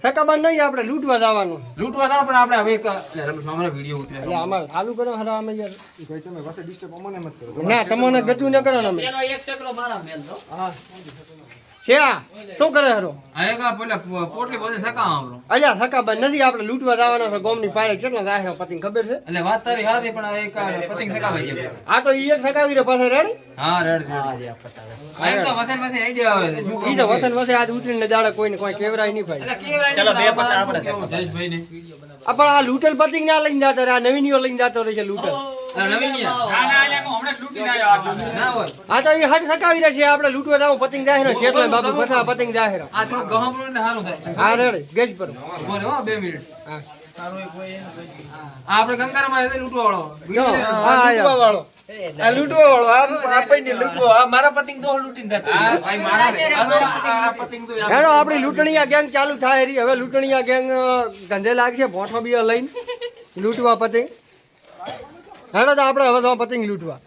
સકાબાન નહીં આપણે લૂંટવા જવાનું. લૂંટવા ના પણ આપણે હવે એક રમેશ મામાનો વિડીયો ઉતરે એટલે અમારે ચાલુ કરો હરા અમે યાર. ભાઈ તમે વાતે ડિસ્ટર્બ અમને મત કરો. ના તમને ગતું ન કરો ને અમે. પેલો એક ચક્રો મારા મેલ દો. છે આ શું કરે હરો? આ એક આ પેલા પોટલી બધે થકા આવરો અલ્યા સકાબાન નથી આપણે લૂંટવા જવાના છે ગોમની પાળે કેટલા જાય પતિંગ ખબર છે? એટલે વાત તારી હાથી પણ આ એક પતંગ થકા ભાઈ છે. આ તો ઈ એક સકાવી રે પાસે રેડી. હા રેડ આ એક તો વતન માંથી આઈડિયા આવે છે શું ઈ તો વતન વસે આજ ઉતરીને દાડે કોઈને કોઈ કેવરાય નહીં ભાઈ. એટલે કેવરાય ચલો બે પતંગ આપણે જયેશભાઈ ને આ પણ આ લૂંટેલ પતિંગ ના લઈને જાતો રે આ નવીનીઓ લઈને જાતો રહે છે લૂંટેલ. નવીનિયા ના ના એટલે હમણાં લૂંટી ના આવ્યો ના હોય આ તો ઈ હટ સકાવી રહ્યા છે આપણે લૂંટવા જાવ પતિંગ જાહેર જેટલા બાબુ પછા પતિંગ જાહેર. આ થોડું ગહમરું ને સારું થાય હા રેડી ગેસ પર. ઉભો રહો 2 મિનિટ હા આપણે ગંગારામાં આવે લૂંટવા વાળો હા લૂંટવા વાળો આ લૂંટવા વાળો આ આપણને લૂંટવો આ મારા પતિંગ તો લૂંટીને જતા હા ભાઈ મારા આ પતંગ તો હેડો આપણી લૂંટણીયા ગેંગ ચાલુ થાય રહી. હવે લૂંટણીયા ગેંગ ગંધે લાગશે ભોંઠો બી લઈને લૂંટવા પતિંગ. હેડો તો આપણે હવે તો પતિંગ લૂંટવા.